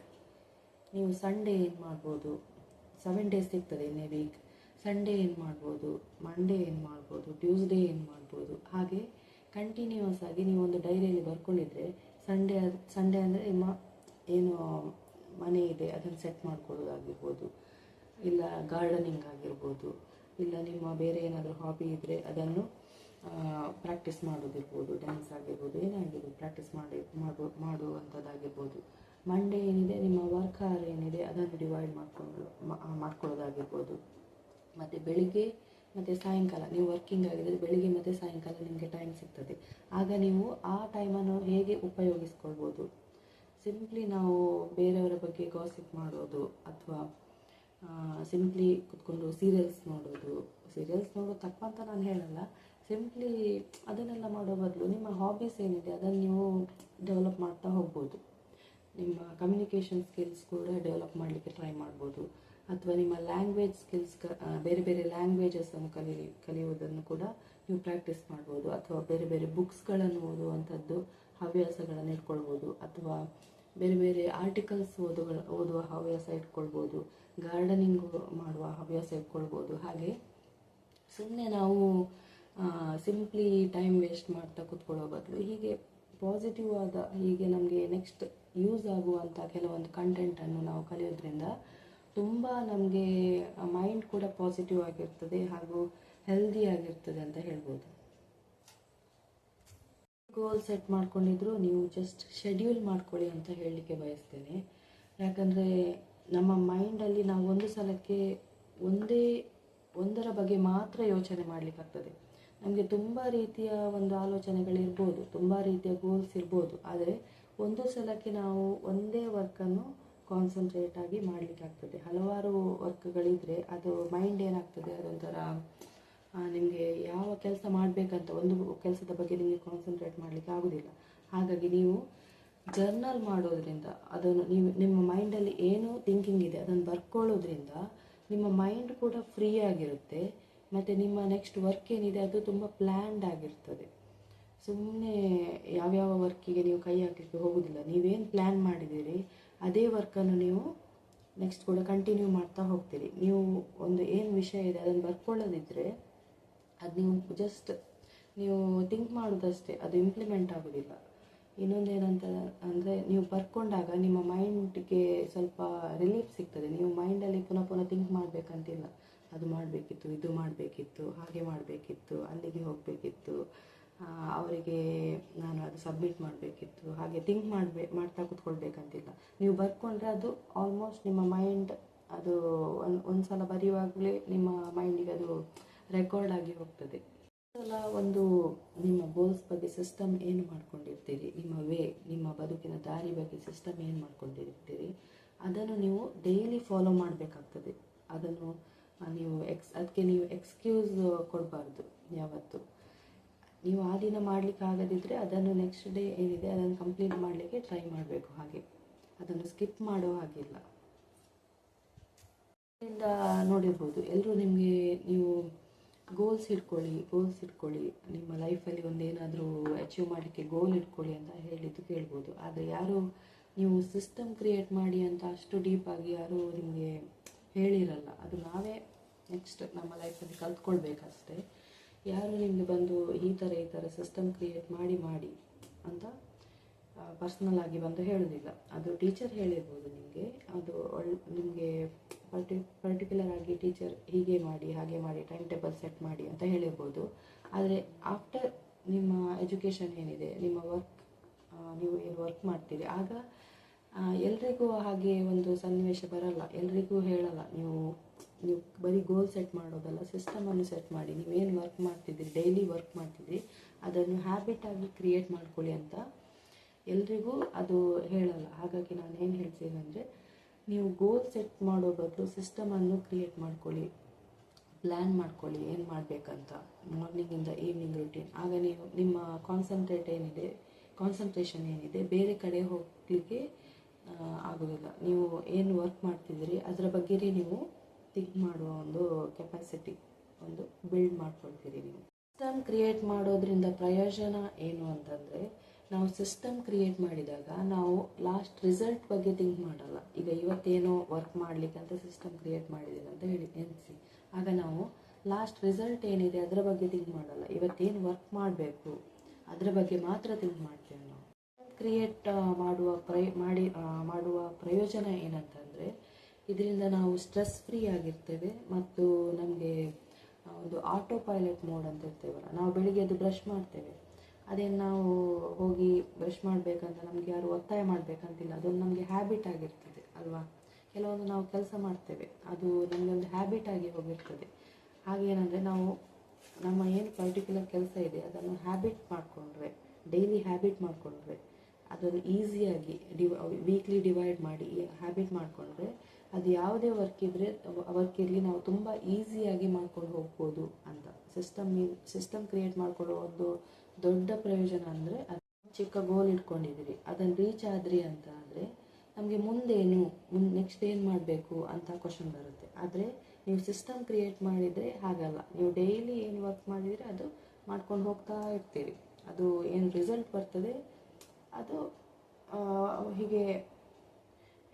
ನೀವು ಸಂಡೇ ಏನು ಮಾಡ್ಬೋದು, 7 ಡೇಸ್ ಸಿಗ್ತದೆ ಇನ್ ಎ ವೀಕ್. ಸಂಡೇ ಏನು ಮಾಡ್ಬೋದು, ಮಂಡೇ ಏನು ಮಾಡ್ಬೋದು, ಟ್ಯೂಸ್ಡೇ ಏನು ಮಾಡ್ಬೋದು, ಹಾಗೆ ಕಂಟಿನ್ಯೂಸ್ ಆಗಿ ನೀವು ಒಂದು ಡೈರಿಯಲ್ಲಿ ಬರ್ಕೊಂಡಿದ್ರೆ ಸಂಡೇ ಅಂದರೆ ನಿಮ್ಮ ಏನು ಮನೆ ಇದೆ ಅದನ್ನು ಸೆಟ್ ಮಾಡ್ಕೊಳ್ಳೋದಾಗಿರ್ಬೋದು, ಇಲ್ಲ ಗಾರ್ಡನಿಂಗ್ ಆಗಿರ್ಬೋದು, ಇಲ್ಲ ನಿಮ್ಮ ಬೇರೆ ಏನಾದರೂ ಹಾಬಿ ಇದ್ದರೆ ಅದನ್ನು ಪ್ರಾಕ್ಟೀಸ್ ಮಾಡೋದಿರ್ಬೋದು, ಡ್ಯಾನ್ಸ್ ಆಗಿರ್ಬೋದು, ಏನಾಗಿರ್ಬೋದು ಪ್ರಾಕ್ಟೀಸ್ ಮಾಡುವಂಥದ್ದಾಗಿರ್ಬೋದು. ಮಂಡೇ ಏನಿದೆ ನಿಮ್ಮ ವರ್ಕ್ ಅವರ್ ಏನಿದೆ ಅದನ್ನು ಡಿವೈಡ್ ಮಾಡ್ಕೊಳ್ಳೋದಾಗಿರ್ಬೋದು. ಮತ್ತು ಬೆಳಿಗ್ಗೆ ಮತ್ತು ಸಾಯಂಕಾಲ ನೀವು ವರ್ಕಿಂಗ್ ಆಗಿದ್ದರೆ ಬೆಳಿಗ್ಗೆ ಮತ್ತು ಸಾಯಂಕಾಲ ನಿಮಗೆ ಟೈಮ್ ಸಿಗ್ತದೆ. ಆಗ ನೀವು ಆ ಟೈಮನ್ನು ಹೇಗೆ ಉಪಯೋಗಿಸ್ಕೊಳ್ಬೋದು. ಸಿಂಪ್ಲಿ ನಾವು ಬೇರೆಯವರ ಬಗ್ಗೆ ಗಾಸಿಪ್ ಮಾಡೋದು ಅಥವಾ ಸಿಂಪ್ಲಿ ಕುತ್ಕೊಂಡು ಸೀರಿಯಲ್ಸ್ ನೋಡೋದು ತಪ್ಪಂತ ನಾನು ಹೇಳಲ್ಲ. ಸಿಂಪ್ಲಿ ಅದನ್ನೆಲ್ಲ ಮಾಡೋ ಬದಲು ನಿಮ್ಮ ಹಾಬೀಸ್ ಏನಿದೆ ಅದನ್ನು ನೀವು ಡೆವಲಪ್ ಮಾಡ್ತಾ ಹೋಗ್ಬೋದು. ನಿಮ್ಮ ಕಮ್ಯುನಿಕೇಷನ್ ಸ್ಕಿಲ್ಸ್ ಕೂಡ ಡೆವಲಪ್ ಮಾಡಲಿಕ್ಕೆ ಟ್ರೈ ಮಾಡ್ಬೋದು. ಅಥವಾ ನಿಮ್ಮ ಲ್ಯಾಂಗ್ವೇಜ್ ಸ್ಕಿಲ್ಸ್, ಬೇರೆ ಬೇರೆ ಲ್ಯಾಂಗ್ವೇಜಸನ್ನು ಕಲಿಯುವುದನ್ನು ಕೂಡ ನೀವು ಪ್ರಾಕ್ಟೀಸ್ ಮಾಡ್ಬೋದು. ಅಥವಾ ಬೇರೆ ಬೇರೆ ಬುಕ್ಸ್ಗಳನ್ನು ಓದುವಂಥದ್ದು ಹವ್ಯಾಸಗಳನ್ನು ಇಟ್ಕೊಳ್ಬೋದು. ಅಥವಾ ಬೇರೆ ಬೇರೆ ಆರ್ಟಿಕಲ್ಸ್ ಓದುವ ಹವ್ಯಾಸ ಇಟ್ಕೊಳ್ಬೋದು. ಗಾರ್ಡನಿಂಗ್ ಮಾಡುವ ಹವ್ಯಾಸ ಇಟ್ಕೊಳ್ಬೋದು. ಹಾಗೆ ಸುಮ್ಮನೆ ನಾವು ಸಿಂಪ್ಲಿ ಟೈಮ್ ವೇಸ್ಟ್ ಮಾಡ್ತಾ ಕೂತ್ಕೊಳ್ಳೋ ಬದಲು ಹೀಗೆ ಪಾಸಿಟಿವ್ ಆದ, ಹೀಗೆ ನಮಗೆ ನೆಕ್ಸ್ಟ್ ಯೂಸ್ ಆಗುವಂಥ ಕೆಲವೊಂದು ಕಂಟೆಂಟನ್ನು ನಾವು ಕಲಿಯೋದ್ರಿಂದ ತುಂಬ ನಮಗೆ ಮೈಂಡ್ ಕೂಡ ಪಾಸಿಟಿವ್ ಆಗಿರ್ತದೆ ಹಾಗೂ ಹೆಲ್ದಿ ಆಗಿರ್ತದೆ ಅಂತ ಹೇಳ್ಬೋದು. ಗೋಲ್ ಸೆಟ್ ಮಾಡ್ಕೊಂಡಿದ್ರು ನೀವು ಜಸ್ಟ್ ಶೆಡ್ಯೂಲ್ ಮಾಡ್ಕೊಳ್ಳಿ ಅಂತ ಹೇಳಲಿಕ್ಕೆ ಬಯಸ್ತೇನೆ. ಯಾಕಂದರೆ ನಮ್ಮ ಮೈಂಡಲ್ಲಿ ನಾವು ಒಂದು ಸಲಕ್ಕೆ ಒಂದರ ಬಗ್ಗೆ ಮಾತ್ರ ಯೋಚನೆ ಮಾಡಲಿಕ್ಕಾಗ್ತದೆ. ನಮಗೆ ತುಂಬ ರೀತಿಯ ಒಂದು ಆಲೋಚನೆಗಳಿರ್ಬೋದು, ತುಂಬ ರೀತಿಯ ಗೋಲ್ಸ್ ಇರ್ಬೋದು. ಆದರೆ ಒಂದು ಸಲಕ್ಕೆ ನಾವು ಒಂದೇ ವರ್ಕನ್ನು ಕಾನ್ಸಂಟ್ರೇಟ್ ಆಗಿ ಮಾಡಲಿಕ್ಕಾಗ್ತದೆ. ಹಲವಾರು ವರ್ಕ್ಗಳಿದ್ರೆ ಅದು ಮೈಂಡ್ ಏನಾಗ್ತದೆ, ಅದೊಂಥರ ನಿಮಗೆ ಯಾವ ಕೆಲಸ ಮಾಡಬೇಕಂತ ಒಂದು ಕೆಲಸದ ಬಗ್ಗೆ ನಿಮಗೆ ಕಾನ್ಸಂಟ್ರೇಟ್ ಮಾಡಲಿಕ್ಕೆ ಆಗೋದಿಲ್ಲ. ಹಾಗಾಗಿ ನೀವು ಜರ್ನಲ್ ಮಾಡೋದ್ರಿಂದ, ಅದನ್ನು ನೀವು ನಿಮ್ಮ ಮೈಂಡಲ್ಲಿ ಏನು ಥಿಂಕಿಂಗ್ ಇದೆ ಅದನ್ನು ಬರ್ಕೊಳ್ಳೋದ್ರಿಂದ ನಿಮ್ಮ ಮೈಂಡ್ ಕೂಡ ಫ್ರೀ ಆಗಿರುತ್ತೆ, ಮತ್ತು ನಿಮ್ಮ ನೆಕ್ಸ್ಟ್ ವರ್ಕ್ ಏನಿದೆ ಅದು ತುಂಬ ಪ್ಲ್ಯಾನ್ಡ್ ಆಗಿರ್ತದೆ. ಸುಮ್ಮನೆ ಯಾವ್ಯಾವ ವರ್ಕಿಗೆ ನೀವು ಕೈ ಹಾಕಲಿಕ್ಕೆ ಹೋಗೋದಿಲ್ಲ. ನೀವೇನು ಪ್ಲ್ಯಾನ್ ಮಾಡಿದ್ದೀರಿ ಅದೇ ವರ್ಕನ್ನು ನೀವು ನೆಕ್ಸ್ಟ್ ಕೂಡ ಕಂಟಿನ್ಯೂ ಮಾಡ್ತಾ ಹೋಗ್ತೀರಿ. ನೀವು ಒಂದು ಏನು ವಿಷಯ ಇದೆ ಅದನ್ನು ಬರ್ಕೊಳ್ಳೋದಿದ್ದರೆ ಅದು ನೀವು ಜಸ್ಟ್ ನೀವು ಥಿಂಕ್ ಮಾಡೋದಷ್ಟೇ, ಅದು ಇಂಪ್ಲಿಮೆಂಟ್ ಆಗೋದಿಲ್ಲ. ಇನ್ನೊಂದೇನಂತ ಅಂದರೆ, ನೀವು ಬರ್ಕೊಂಡಾಗ ನಿಮ್ಮ ಮೈಂಡ್ಗೆ ಸ್ವಲ್ಪ ರಿಲೀಫ್ ಸಿಗ್ತದೆ. ನೀವು ಮೈಂಡಲ್ಲಿ ಪುನಃ ಪುನಃ ಥಿಂಕ್ ಮಾಡಬೇಕಂತಿಲ್ಲ. ಅದು ಮಾಡಬೇಕಿತ್ತು, ಇದು ಮಾಡಬೇಕಿತ್ತು, ಹಾಗೆ ಮಾಡಬೇಕಿತ್ತು, ಅಲ್ಲಿಗೆ ಹೋಗಬೇಕಿತ್ತು, ಅವರಿಗೆ ನಾನು ಅದು ಸಬ್ಮಿಟ್ ಮಾಡಬೇಕಿತ್ತು, ಹಾಗೆ ಥಿಂಕ್ ಮಾಡ್ತಾ ಕೂತ್ಕೊಳ್ಬೇಕಂತಿಲ್ಲ. ನೀವು ಬರ್ಕೊಂಡ್ರೆ ಅದು ಆಲ್ಮೋಸ್ಟ್ ನಿಮ್ಮ ಮೈಂಡ್ ಅದು ಒಂದು ಸಲ ಬರೆಯುವಾಗಲೇ ನಿಮ್ಮ ಮೈಂಡಿಗೆ ಅದು ರೆಕಾರ್ಡ್ ಆಗಿ ಹೋಗ್ತದೆ. ಸಲ ಒಂದು ನಿಮ್ಮ ಗೋಲ್ಸ್ ಬಗ್ಗೆ ಸಿಸ್ಟಮ್ ಏನು ಮಾಡ್ಕೊಂಡಿರ್ತೀರಿ, ನಿಮ್ಮ ಬದುಕಿನ ದಾರಿ ಬಗ್ಗೆ ಸಿಸ್ಟಮ್ ಏನು ಮಾಡ್ಕೊಂಡಿರ್ತೀರಿ, ಅದನ್ನು ನೀವು ಡೈಲಿ ಫಾಲೋ ಮಾಡಬೇಕಾಗ್ತದೆ. ಅದನ್ನು ಅದಕ್ಕೆ ನೀವು ಎಕ್ಸ್ಕ್ಯೂಸ್ ಕೊಡಬಾರ್ದು ಯಾವತ್ತು. ನೀವು ಆ ದಿನ ಮಾಡಲಿಕ್ಕೆ ಆಗದಿದ್ದರೆ ಅದನ್ನು ನೆಕ್ಸ್ಟ್ ಡೇ ಏನಿದೆ ಅದನ್ನು ಕಂಪ್ಲೀಟ್ ಮಾಡಲಿಕ್ಕೆ ಟ್ರೈ ಮಾಡಬೇಕು. ಹಾಗೆ ಅದನ್ನು ಸ್ಕಿಪ್ ಮಾಡೋ ಹಾಗಿಲ್ಲ. ಇದರಿಂದ ನೋಡಿರ್ಬೋದು ಎಲ್ಲರೂ ನಿಮಗೆ, ನೀವು ಗೋಲ್ಸ್ ಇಟ್ಕೊಳ್ಳಿ, ನಿಮ್ಮ ಲೈಫಲ್ಲಿ ಒಂದೇನಾದರೂ ಅಚೀವ್ ಮಾಡಲಿಕ್ಕೆ ಗೋಲ್ ಇಟ್ಕೊಳ್ಳಿ ಅಂತ ಹೇಳಿದ್ದು ಕೇಳ್ಬೋದು. ಆದರೆ ಯಾರು ನೀವು ಸಿಸ್ಟಮ್ ಕ್ರಿಯೇಟ್ ಮಾಡಿ ಅಂತ ಅಷ್ಟು ಡೀಪಾಗಿ ಯಾರೂ ನಿಮಗೆ ಹೇಳಿರಲ್ಲ. ಅದು ನಾವೇ ನೆಕ್ಸ್ಟ್ ನಮ್ಮ ಲೈಫಲ್ಲಿ ಕಲ್ತ್ಕೊಳ್ಬೇಕಷ್ಟೇ. ಯಾರು ನಿಮಗೆ ಬಂದು ಈ ಥರ ಸಿಸ್ಟಮ್ ಕ್ರಿಯೇಟ್ ಮಾಡಿ ಅಂತ ಪರ್ಸ್ನಲ್ ಆಗಿ ಬಂದು ಹೇಳೋದಿಲ್ಲ. ಅದು ಟೀಚರ್ ಹೇಳಿರ್ಬೋದು ನಿಮಗೆ, ಅದು ನಿಮಗೆ ಪರ್ಟಿಕ್ಯುಲರ್ ಆಗಿ ಟೀಚರ್ ಹೀಗೆ ಮಾಡಿ ಹಾಗೆ ಮಾಡಿ ಟೈಮ್ ಟೇಬಲ್ ಸೆಟ್ ಮಾಡಿ ಅಂತ ಹೇಳಿರ್ಬೋದು. ಆದರೆ ಆಫ್ಟರ್ ನಿಮ್ಮ ಎಜುಕೇಷನ್ ಏನಿದೆ, ನಿಮ್ಮ ನೀವು ಏನು ವರ್ಕ್ ಮಾಡ್ತೀರಿ, ಆಗ ಎಲ್ರಿಗೂ ಹಾಗೆ ಒಂದು ಸನ್ನಿವೇಶ ಬರಲ್ಲ, ಎಲ್ರಿಗೂ ಹೇಳಲ್ಲ. ನೀವು ಬರೀ ಗೋಲ್ ಸೆಟ್ ಮಾಡೋದಲ್ಲ, ಸಿಸ್ಟಮನ್ನು ಸೆಟ್ ಮಾಡಿ. ನೀವೇನು ವರ್ಕ್ ಮಾಡ್ತಿದ್ದೀರಿ, ಡೈಲಿ ವರ್ಕ್ ಮಾಡ್ತಿದ್ದೀರಿ, ಅದನ್ನು ಹ್ಯಾಬಿಟ್ ಆಗಿ ಕ್ರಿಯೇಟ್ ಮಾಡ್ಕೊಳ್ಳಿ ಅಂತ ಎಲ್ರಿಗೂ ಅದು ಹೇಳಲ್ಲ. ಹಾಗಾಗಿ ನಾನು ಏನು ಹೇಳ್ತೀನಿ ಅಂದರೆ, ನೀವು ಗೋಲ್ ಸೆಟ್ ಮಾಡೋ ಬದಲು ಸಿಸ್ಟಮನ್ನು ಕ್ರಿಯೇಟ್ ಮಾಡ್ಕೊಳ್ಳಿ, ಪ್ಲ್ಯಾನ್ ಮಾಡ್ಕೊಳ್ಳಿ ಏನು ಮಾಡಬೇಕಂತ, ಮಾರ್ನಿಂಗಿಂದ ಈವ್ನಿಂಗ್ ರೂಟೀನ್. ಆಗ ನೀವು ನಿಮ್ಮ ಕಾನ್ಸಂಟ್ರೇಷನ್ ಏನಿದೆ ಬೇರೆ ಕಡೆ ಹೋಗಲಿಕ್ಕೆ ಆಗೋದಿಲ್ಲ. ನೀವು ಏನು ವರ್ಕ್ ಮಾಡ್ತಿದ್ದೀರಿ ಅದರ ಬಗ್ಗೆನೇ ನೀವು ಥಿಂಕ್ ಮಾಡುವ ಒಂದು ಕೆಪಾಸಿಟಿ ಒಂದು ಬಿಲ್ಡ್ ಮಾಡ್ಕೊಳ್ತೀರಿ. ನೀವು ಸಿಸ್ಟಮ್ ಕ್ರಿಯೇಟ್ ಮಾಡೋದ್ರಿಂದ ಪ್ರಯೋಜನ ಏನು ಅಂತಂದರೆ, ನಾವು ಸಿಸ್ಟಮ್ ಕ್ರಿಯೇಟ್ ಮಾಡಿದಾಗ ನಾವು ಲಾಸ್ಟ್ ರಿಸಲ್ಟ್ ಬಗ್ಗೆ ಥಿಂಕ್ ಮಾಡಲ್ಲ. ಈಗ ಇವತ್ತೇನೋ ವರ್ಕ್ ಮಾಡಲಿಕ್ಕೆ ಅಂತ ಸಿಸ್ಟಮ್ ಕ್ರಿಯೇಟ್ ಮಾಡಿದ್ದೀನಿ ಅಂತ ಹೇಳಿ ಎನಿಸಿ, ಆಗ ನಾವು ಲಾಸ್ಟ್ ರಿಸಲ್ಟ್ ಏನಿದೆ ಅದರ ಬಗ್ಗೆ ಥಿಂಕ್ ಮಾಡಲ್ಲ. ಇವತ್ತೇನು ವರ್ಕ್ ಮಾಡಬೇಕು ಅದರ ಬಗ್ಗೆ ಮಾತ್ರ ಥಿಂಕ್ ಮಾಡ್ತೇವೆ ನಾವು. ಕ್ರಿಯೇಟ್ ಮಾಡುವ ಪ್ರಯೋಜನ ಏನಂತಂದರೆ, ಇದರಿಂದ ನಾವು ಸ್ಟ್ರೆಸ್ ಫ್ರೀ ಆಗಿರ್ತೇವೆ ಮತ್ತು ನಮಗೆ ಒಂದು ಆಟೋ ಪೈಲಟ್ ಮೋಡ್ ಅಂತ ಇರ್ತೇವಲ್ಲ, ನಾವು ಬೆಳಿಗ್ಗೆ ಅದು ಬ್ರಷ್ ಮಾಡ್ತೇವೆ, ಅದೇನು ನಾವು ಹೋಗಿ ಬ್ರಷ್ ಮಾಡಬೇಕಂತ ನಮಗೆ ಯಾರು ಒತ್ತಾಯ ಮಾಡಬೇಕಂತಿಲ್ಲ. ಅದೊಂದು ನಮಗೆ ಹ್ಯಾಬಿಟ್ ಆಗಿರ್ತದೆ ಅಲ್ವಾ. ಕೆಲವೊಂದು ನಾವು ಕೆಲಸ ಮಾಡ್ತೇವೆ, ಅದು ನಮಗೊಂದು ಹ್ಯಾಬಿಟ್ ಆಗಿ ಹೋಗಿರ್ತದೆ. ಹಾಗೇನಂದರೆ, ನಾವು ನಮ್ಮ ಏನು ಪರ್ಟಿಕ್ಯುಲರ್ ಕೆಲಸ ಇದೆ ಅದನ್ನು ಹ್ಯಾಬಿಟ್ ಮಾಡಿಕೊಂಡ್ರೆ, ಡೈಲಿ ಹ್ಯಾಬಿಟ್ ಮಾಡಿಕೊಂಡ್ರೆ, ಅದನ್ನು ಈಸಿಯಾಗಿ ವೀಕ್ಲಿ ಡಿವೈಡ್ ಮಾಡಿ ಹ್ಯಾಬಿಟ್ ಮಾಡಿಕೊಂಡ್ರೆ, ಅದು ಯಾವುದೇ ವರ್ಕ್ ಇರಲಿ ನಾವು ತುಂಬ ಈಸಿಯಾಗಿ ಮಾಡ್ಕೊಂಡು ಹೋಗ್ಬೋದು ಅಂತ. ಸಿಸ್ಟಮ್ ಕ್ರಿಯೇಟ್ ಮಾಡ್ಕೊಳ್ಳೋ ಒಂದು ದೊಡ್ಡ ಪ್ರಯೋಜನ ಅಂದರೆ, ಅದು ಚಿಕ್ಕ ಗೋಲ್ ಇಟ್ಕೊಂಡಿದ್ದೀರಿ, ಅದನ್ನು ರೀಚ್ ಆದ್ರಿ ಅಂತ ಅಂದರೆ ನಮಗೆ ನೆಕ್ಸ್ಟ್ ಏನು ಮಾಡಬೇಕು ಅಂತ ಕ್ವಶನ್ ಬರುತ್ತೆ. ಆದರೆ ನೀವು ಸಿಸ್ಟಮ್ ಕ್ರಿಯೇಟ್ ಮಾಡಿದರೆ ಹಾಗಲ್ಲ. ನೀವು ಡೈಲಿ ಏನು ವರ್ಕ್ ಮಾಡಿದರೆ ಅದು ಮಾಡ್ಕೊಂಡು ಹೋಗ್ತಾ ಇರ್ತೀರಿ. ಅದು ಏನು ರಿಸಲ್ಟ್ ಬರ್ತದೆ ಅದು ಹೀಗೆ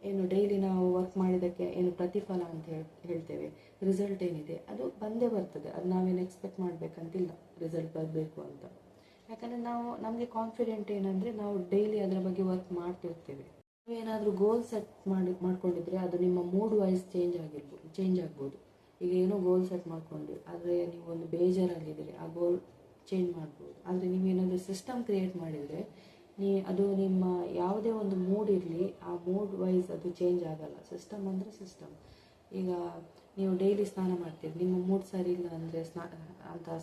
ಏನು ಡೈಲಿ ನಾವು ವರ್ಕ್ ಮಾಡಿದ್ದಕ್ಕೆ ಏನು ಪ್ರತಿಫಲ ಅಂತ ಹೇಳ್ತೇವೆ, ರಿಸಲ್ಟ್ ಏನಿದೆ ಅದು ಬಂದೇ ಬರ್ತದೆ. ಅದು ನಾವೇನು ಎಕ್ಸ್ಪೆಕ್ಟ್ ಮಾಡಬೇಕಂತಿಲ್ಲ ರಿಸಲ್ಟ್ ಬರಬೇಕು ಅಂತ. ಯಾಕಂದರೆ ನಮಗೆ ಕಾನ್ಫಿಡೆಂಟ್ ಏನಂದರೆ, ನಾವು ಡೈಲಿ ಅದರ ಬಗ್ಗೆ ವರ್ಕ್ ಮಾಡ್ತಿರ್ತೇವೆ. ನೀವೇನಾದರೂ ಗೋಲ್ ಸೆಟ್ ಮಾಡ್ಕೊಂಡಿದ್ರೆ ಅದು ನಿಮ್ಮ ಮೂಡ್ ವೈಸ್ ಚೇಂಜ್ ಆಗ್ಬೋದು. ಈಗ ಏನೋ ಗೋಲ್ ಸೆಟ್ ಮಾಡ್ಕೊಂಡ್ರಿ, ಆದರೆ ನೀವು ಒಂದು ಬೇಜಾರಾಗಿದ್ದೀರಿ, ಆ ಗೋಲ್ ಚೇಂಜ್ ಮಾಡ್ಬೋದು. ಆದರೆ ನೀವೇನಾದರೂ ಸಿಸ್ಟಮ್ ಕ್ರಿಯೇಟ್ ಮಾಡಿದರೆ ಅದು ನಿಮ್ಮ ಯಾವುದೇ ಒಂದು ಮೂಡ್ ಇರಲಿ, ಆ ಮೂಡ್ ವೈಸ್ ಅದು ಚೇಂಜ್ ಆಗಲ್ಲ. ಸಿಸ್ಟಮ್ ಅಂದರೆ ಸಿಸ್ಟಮ್. ಈಗ ನೀವು ಡೈಲಿ ಸ್ನಾನ ಮಾಡ್ತೀರಿ, ನಿಮ್ಮ ಮೂಡ್ ಸರಿ ಇಲ್ಲ ಅಂದರೆ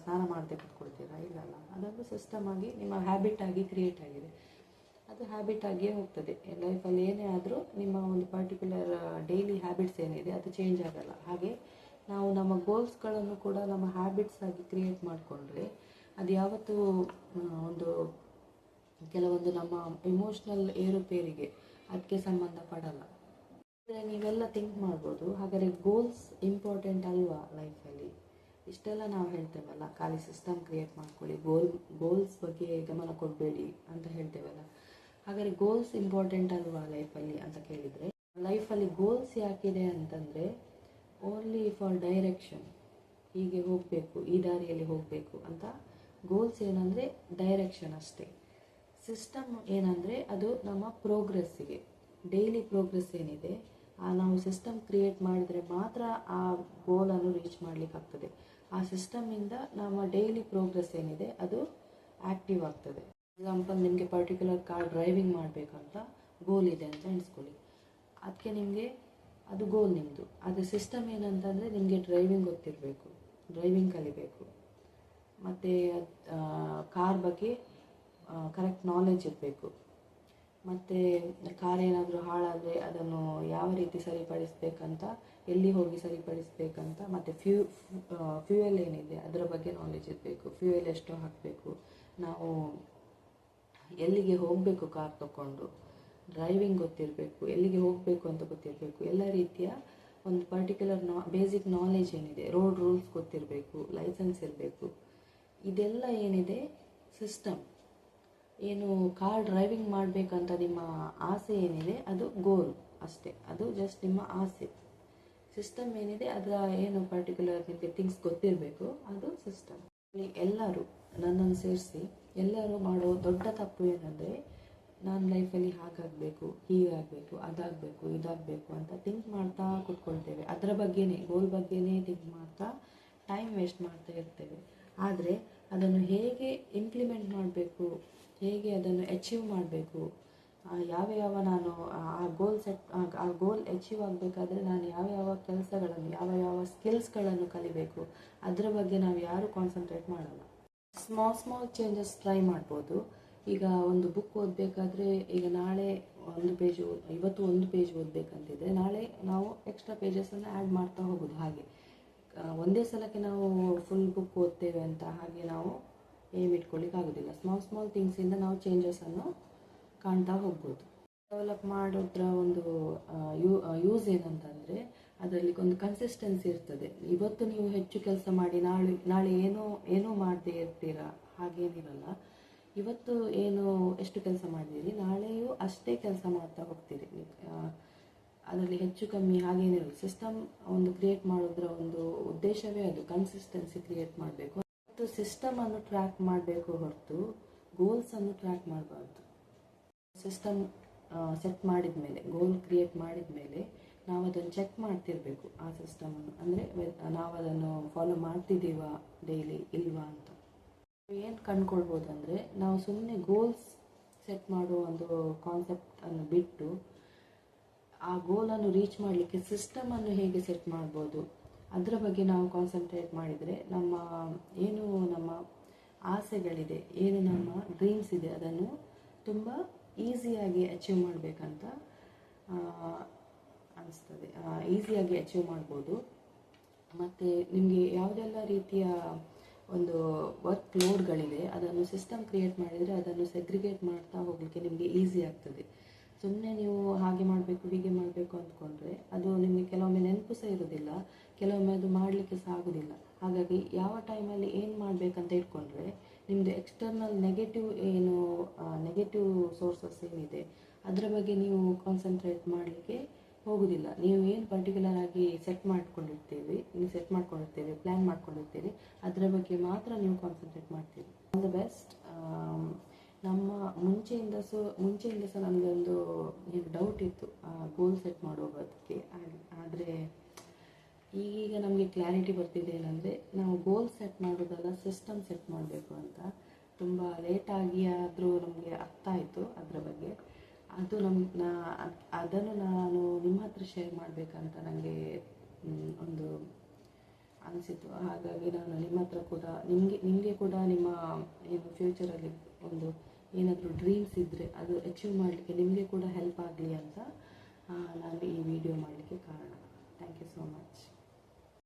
ಸ್ನಾನ ಮಾಡದೆ ಕೂತ್ಕೊಳ್ತೀರಾ? ಇಲ್ಲಲ್ಲ. ಅದೊಂದು ಸಿಸ್ಟಮ್ ಆಗಿ ನಿಮ್ಮ ಹ್ಯಾಬಿಟ್ ಆಗಿ ಕ್ರಿಯೇಟ್ ಆಗಿದೆ. ಅದು ಹ್ಯಾಬಿಟ್ ಆಗಿಯೇ ಹೋಗ್ತದೆ. ಲೈಫಲ್ಲಿ ಏನೇ ಆದರೂ ನಿಮ್ಮ ಒಂದು ಪರ್ಟಿಕ್ಯುಲರ್ ಡೈಲಿ ಹ್ಯಾಬಿಟ್ಸ್ ಏನಿದೆ ಅದು ಚೇಂಜ್ ಆಗಲ್ಲ. ಹಾಗೆ ನಾವು ನಮ್ಮ ಗೋಲ್ಸ್ಗಳನ್ನು ಕೂಡ ನಮ್ಮ ಹ್ಯಾಬಿಟ್ಸ್ ಆಗಿ ಕ್ರಿಯೇಟ್ ಮಾಡಿಕೊಂಡ್ರೆ ಅದು ಯಾವತ್ತೂ ಒಂದು ಕೆಲವೊಂದು ನಮ್ಮ ಇಮೋಷ್ನಲ್ ಏರುಪೇರಿಗೆ ಅದಕ್ಕೆ ಸಂಬಂಧಪಡಲ್ಲ. ಅಂದರೆ ನೀವೆಲ್ಲ ಥಿಂಕ್ ಮಾಡ್ಬೋದು, ಹಾಗಾದರೆ ಗೋಲ್ಸ್ ಇಂಪಾರ್ಟೆಂಟ್ ಅಲ್ವಾ ಲೈಫಲ್ಲಿ? ಇಷ್ಟೆಲ್ಲ ನಾವು ಹೇಳ್ತೇವಲ್ಲ, ಖಾಲಿ ಸಿಸ್ಟಮ್ ಕ್ರಿಯೇಟ್ ಮಾಡ್ಕೊಳ್ಳಿ, ಗೋಲ್ಸ್ ಬಗ್ಗೆ ಗಮನ ಕೊಡಬೇಡಿ ಅಂತ ಹೇಳ್ತೇವಲ್ಲ. ಹಾಗಾದರೆ ಗೋಲ್ಸ್ ಇಂಪಾರ್ಟೆಂಟ್ ಅಲ್ವಾ ಲೈಫಲ್ಲಿ ಅಂತ ಕೇಳಿದರೆ, ಲೈಫಲ್ಲಿ ಗೋಲ್ಸ್ ಯಾಕಿದೆ ಅಂತಂದರೆ ಓನ್ಲಿ ಫಾರ್ ಡೈರೆಕ್ಷನ್. ಹೀಗೆ ಹೋಗಬೇಕು, ಈ ದಾರಿಯಲ್ಲಿ ಹೋಗಬೇಕು ಅಂತ ಗೋಲ್ಸ್ ಏನಂದರೆ ಡೈರೆಕ್ಷನ್ ಅಷ್ಟೇ. ಸಿಸ್ಟಮ್ ಏನಂದರೆ ಅದು ನಮ್ಮ ಪ್ರೋಗ್ರೆಸ್ಸಿಗೆ, ಡೈಲಿ ಪ್ರೋಗ್ರೆಸ್ ಏನಿದೆ ನಾವು ಸಿಸ್ಟಮ್ ಕ್ರಿಯೇಟ್ ಮಾಡಿದರೆ ಮಾತ್ರ ಆ ಗೋಲನ್ನು ರೀಚ್ ಮಾಡಲಿಕ್ಕಾಗ್ತದೆ. ಆ ಸಿಸ್ಟಮಿಂದ ನಮ್ಮ ಡೈಲಿ ಪ್ರೋಗ್ರೆಸ್ ಏನಿದೆ ಅದು ಆ್ಯಕ್ಟಿವ್ ಆಗ್ತದೆ. ಎಕ್ಸಾಂಪಲ್, ನಿಮಗೆ ಪರ್ಟಿಕ್ಯುಲರ್ ಕಾರ್ ಡ್ರೈವಿಂಗ್ ಮಾಡಬೇಕಂತ ಗೋಲ್ ಇದೆ ಅಂತ ಎಣಿಸ್ಕೊಳ್ಳಿ. ಅದಕ್ಕೆ ನಿಮಗೆ ಅದು ಗೋಲ್ ನಿಮ್ಮದು. ಅದು ಸಿಸ್ಟಮ್ ಏನಂತಂದರೆ ನಿಮಗೆ ಡ್ರೈವಿಂಗ್ ಗೊತ್ತಿರಬೇಕು, ಡ್ರೈವಿಂಗ್ ಕಲಿಬೇಕು, ಮತ್ತು ಕಾರ್ ಬಗ್ಗೆ ಕರೆಕ್ಟ್ ನಾಲೆಜ್ ಇರಬೇಕು, ಮತ್ತು ಕಾರ್ ಏನಾದರೂ ಹಾಳಾದರೆ ಅದನ್ನು ಯಾವ ರೀತಿ ಸರಿಪಡಿಸ್ಬೇಕಂತ, ಎಲ್ಲಿ ಹೋಗಿ ಸರಿಪಡಿಸ್ಬೇಕಂತ, ಮತ್ತು ಫ್ಯೂಯಲ್ ಏನಿದೆ ಅದರ ಬಗ್ಗೆ ನಾಲೆಜ್ ಇರಬೇಕು, ಫ್ಯೂಯಲ್ ಎಷ್ಟು ಹಾಕಬೇಕು, ನಾವು ಎಲ್ಲಿಗೆ ಹೋಗಬೇಕು ಕಾರ್ ತಗೊಂಡು, ಡ್ರೈವಿಂಗ್ ಗೊತ್ತಿರಬೇಕು, ಎಲ್ಲಿಗೆ ಹೋಗಬೇಕು ಅಂತ ಗೊತ್ತಿರಬೇಕು, ಎಲ್ಲ ರೀತಿಯ ಒಂದು ಪರ್ಟಿಕ್ಯುಲರ್ ಬೇಸಿಕ್ ನಾಲೆಜ್ ಏನಿದೆ, ರೋಡ್ ರೂಲ್ಸ್ ಗೊತ್ತಿರಬೇಕು, ಲೈಸೆನ್ಸ್ ಇರಬೇಕು. ಇದೆಲ್ಲ ಏನಿದೆ ಸಿಸ್ಟಮ್. ಏನು ಕಾರ್ ಡ್ರೈವಿಂಗ್ ಮಾಡಬೇಕಂತ ನಿಮ್ಮ ಆಸೆ ಏನಿದೆ ಅದು ಗೋಲ್ ಅಷ್ಟೇ, ಅದು ಜಸ್ಟ್ ನಿಮ್ಮ ಆಸೆ. ಸಿಸ್ಟಮ್ ಏನಿದೆ ಅದರ ಏನು ಪರ್ಟಿಕ್ಯುಲರ್ ನಿಮಗೆ ಥಿಂಗ್ಸ್ ಗೊತ್ತಿರಬೇಕು, ಅದು ಸಿಸ್ಟಮ್. ಎಲ್ಲರೂ, ನನ್ನನ್ನು ಸೇರಿಸಿ ಎಲ್ಲರೂ ಮಾಡೋ ದೊಡ್ಡ ತಪ್ಪು ಏನಂದರೆ, ನಾನು ಲೈಫಲ್ಲಿ ಹಾಗಾಗಬೇಕು, ಹೀಗಾಗಬೇಕು, ಅದಾಗಬೇಕು, ಇದಾಗಬೇಕು ಅಂತ ಥಿಂಕ್ ಮಾಡ್ತಾ ಕೂತ್ಕೊಳ್ತೇವೆ. ಅದರ ಬಗ್ಗೆನೇ, ಗೋಲ್ ಬಗ್ಗೆನೇ ಥಿಂಕ್ ಮಾಡ್ತಾ ಟೈಮ್ ವೇಸ್ಟ್ ಮಾಡ್ತಾ ಇರ್ತೇವೆ. ಆದರೆ ಅದನ್ನು ಹೇಗೆ ಇಂಪ್ಲಿಮೆಂಟ್ ಮಾಡಬೇಕು, ಹೇಗೆ ಅದನ್ನು ಅಚೀವ್ ಮಾಡಬೇಕು, ಯಾವ ನಾನು ಆ ಗೋಲ್ ಅಚೀವ್ ಆಗಬೇಕಾದ್ರೆ ನಾನು ಯಾವ ಕೆಲಸಗಳನ್ನು, ಯಾವ ಸ್ಕಿಲ್ಸ್ಗಳನ್ನು ಕಲಿಬೇಕು, ಅದರ ಬಗ್ಗೆ ನಾವು ಯಾರೂ ಕಾನ್ಸಂಟ್ರೇಟ್ ಮಾಡಲ್ಲ. ಸ್ಮಾಲ್ ಚೇಂಜಸ್ ಟ್ರೈ ಮಾಡ್ಬೋದು. ಈಗ ಒಂದು ಬುಕ್ ಓದಬೇಕಾದ್ರೆ, ಈಗ ನಾಳೆ ಇವತ್ತು ಒಂದು ಪೇಜ್ ಓದಬೇಕಂತಿದ್ರೆ ನಾಳೆ ನಾವು ಎಕ್ಸ್ಟ್ರಾ ಪೇಜಸನ್ನು ಆ್ಯಡ್ ಮಾಡ್ತಾ ಹೋಗೋದು. ಹಾಗೆ ಒಂದೇ ಸಲಕ್ಕೆ ನಾವು ಫುಲ್ ಬುಕ್ ಓದ್ತೇವೆ ಅಂತ ಹಾಗೆ ನಾವು ಏಮ್ ಇಟ್ಕೊಳ್ಳಿಕ್ಕಾಗೋದಿಲ್ಲ. ಸ್ಮಾಲ್ ಥಿಂಗ್ಸಿಂದ ನಾವು ಚೇಂಜಸನ್ನು ಕಾಣ್ತಾ ಹೋಗ್ಬೋದು. ಡೆವಲಪ್ ಮಾಡೋದ್ರ ಒಂದು ಯೂಸ್ ಏನಂತಂದರೆ, ಅದರಲ್ಲಿ ಒಂದು ಕನ್ಸಿಸ್ಟೆನ್ಸಿ ಇರ್ತದೆ. ಇವತ್ತು ನೀವು ಹೆಚ್ಚು ಕೆಲಸ ಮಾಡಿ ನಾಳೆ ಏನೋ ಮಾಡದೇ ಇರ್ತೀರಾ, ಹಾಗೇನಿರಲ್ಲ. ಇವತ್ತು ಎಷ್ಟು ಕೆಲಸ ಮಾಡಿದ್ದೀರಿ, ನಾಳೆಯೂ ಅಷ್ಟೇ ಕೆಲಸ ಮಾಡ್ತಾ ಹೋಗ್ತೀರಿ. ಅದರಲ್ಲಿ ಹೆಚ್ಚು ಕಮ್ಮಿ ಹಾಗೇನಿರಲ್ಲ. ಸಿಸ್ಟಮ್ ಒಂದು ಕ್ರಿಯೇಟ್ ಮಾಡೋದ್ರ ಒಂದು ಉದ್ದೇಶವೇ ಅದು, ಕನ್ಸಿಸ್ಟೆನ್ಸಿ ಕ್ರಿಯೇಟ್ ಮಾಡಬೇಕು. ಮತ್ತು ಸಿಸ್ಟಮನ್ನು ಟ್ರ್ಯಾಕ್ ಮಾಡಬೇಕು ಹೊರತು ಗೋಲ್ಸನ್ನು ಟ್ರ್ಯಾಕ್ ಮಾಡಬಾರ್ದು. ಸಿಸ್ಟಮ್ ಸೆಟ್ ಮಾಡಿದ ಮೇಲೆ, ಗೋಲ್ ಕ್ರಿಯೇಟ್ ಮಾಡಿದ ಮೇಲೆ ನಾವು ಅದನ್ನು ಚೆಕ್ ಮಾಡ್ತಿರ್ಬೇಕು, ಆ ಸಿಸ್ಟಮನ್ನು. ಅಂದರೆ ನಾವು ಅದನ್ನು ಫಾಲೋ ಮಾಡ್ತಿದ್ದೀವಾ ಡೈಲಿ ಇಲ್ವಾ ಅಂತ. ಏನು ಕಂಡುಕೊಳ್ಬೋದು ಅಂದರೆ, ನಾವು ಸುಮ್ಮನೆ ಗೋಲ್ಸ್ ಸೆಟ್ ಮಾಡುವ ಒಂದು ಕಾನ್ಸೆಪ್ಟನ್ನು ಬಿಟ್ಟು ಆ ಗೋಲನ್ನು ರೀಚ್ ಮಾಡಲಿಕ್ಕೆ ಸಿಸ್ಟಮನ್ನು ಹೇಗೆ ಸೆಟ್ ಮಾಡ್ಬೋದು ಅದರ ಬಗ್ಗೆ ನಾವು ಕಾನ್ಸಂಟ್ರೇಟ್ ಮಾಡಿದರೆ ನಮ್ಮ ಆಸೆಗಳಿದೆ, ನಮ್ಮ ಡ್ರೀಮ್ಸ್ ಇದೆ, ಅದನ್ನು ತುಂಬ ಈಸಿಯಾಗಿ ಅಚೀವ್ ಮಾಡಬೇಕಂತ ಅನಿಸ್ತದೆ. ಈಸಿಯಾಗಿ ಅಚೀವ್ ಮಾಡ್ಬೋದು. ಮತ್ತು ನಿಮಗೆ ಯಾವುದೆಲ್ಲ ರೀತಿಯ ಒಂದು ವರ್ಕ್ ಲೋಡ್ಗಳಿದೆ ಅದನ್ನು ಸಿಸ್ಟಮ್ ಕ್ರಿಯೇಟ್ ಮಾಡಿದರೆ ಅದನ್ನು ಸೆಗ್ರಿಗೇಟ್ ಮಾಡ್ತಾ ಹೋಗಲಿಕ್ಕೆ ನಿಮಗೆ ಈಸಿ ಆಗ್ತದೆ. ಸುಮ್ಮನೆ ನೀವು ಹಾಗೆ ಮಾಡಬೇಕು ಹೀಗೆ ಮಾಡಬೇಕು ಅಂದ್ಕೊಂಡ್ರೆ ಅದು ನಿಮಗೆ ಕೆಲವೊಮ್ಮೆ ನೆನಪು ಸಹ ಇರೋದಿಲ್ಲ, ಕೆಲವೊಮ್ಮೆ ಅದು ಮಾಡಲಿಕ್ಕೆ ಸಹ ಆಗೋದಿಲ್ಲ. ಹಾಗಾಗಿ ಯಾವ ಟೈಮಲ್ಲಿ ಏನು ಮಾಡಬೇಕಂತ ಇಟ್ಕೊಂಡ್ರೆ ನಿಮ್ಮದು ಎಕ್ಸ್ಟರ್ನಲ್ ನೆಗೆಟಿವ್ ಸೋರ್ಸಸ್ ಏನಿದೆ ಅದರ ಬಗ್ಗೆ ನೀವು ಕಾನ್ಸಂಟ್ರೇಟ್ ಮಾಡಲಿಕ್ಕೆ ಹೋಗೋದಿಲ್ಲ. ನೀವು ಏನು ಪರ್ಟಿಕ್ಯುಲರ್ ಆಗಿ ಸೆಟ್ ಮಾಡ್ಕೊಂಡಿರ್ತೀವಿ, ಪ್ಲ್ಯಾನ್ ಮಾಡ್ಕೊಂಡಿರ್ತೀರಿ, ಅದರ ಬಗ್ಗೆ ಮಾತ್ರ ನೀವು ಕಾನ್ಸಂಟ್ರೇಟ್ ಮಾಡ್ತೀರಿ. All the best. ನಮ್ಮ ಮುಂಚೆಯಿಂದ ಸಹ ನನಗೊಂದು ಡೌಟ್ ಇತ್ತು ಗೋಲ್ ಸೆಟ್ ಮಾಡೋದಕ್ಕೆ. ಆದರೆ ಈಗ ನಮಗೆ ಕ್ಲಾರಿಟಿ ಬರ್ತಿದೆ ಏನಂದರೆ, ನಾವು ಗೋಲ್ ಸೆಟ್ ಮಾಡೋದಲ್ಲ, ಸಿಸ್ಟಮ್ ಸೆಟ್ ಮಾಡಬೇಕು ಅಂತ. ತುಂಬ ಲೇಟಾಗಿ ಆದರೂ ನಮಗೆ ಅರ್ಥ ಆಯಿತು ಅದರ ಬಗ್ಗೆ. ಅದನ್ನು ನಾನು ನಿಮ್ಮ ಹತ್ರ ಶೇರ್ ಮಾಡಬೇಕಂತ ನನಗೆ ಒಂದು ಅನಿಸಿತು. ಹಾಗಾಗಿ ನಾನು ನಿಮ್ಮ ಹತ್ರ ಕೂಡ ನಿಮಗೆ ಕೂಡ ನಿಮ್ಮ ಫ್ಯೂಚರಲ್ಲಿ ಒಂದು ಏನಾದರೂ ಡ್ರೀಮ್ಸ್ ಇದ್ದರೆ ಅದು ಅಚೀವ್ ಮಾಡಲಿಕ್ಕೆ ನಿಮಗೆ ಕೂಡ ಹೆಲ್ಪ್ ಆಗಲಿ ಅಂತ ನಾನು ಈ ವಿಡಿಯೋ ಮಾಡಲಿಕ್ಕೆ ಕಾರಣ. Thank you so much.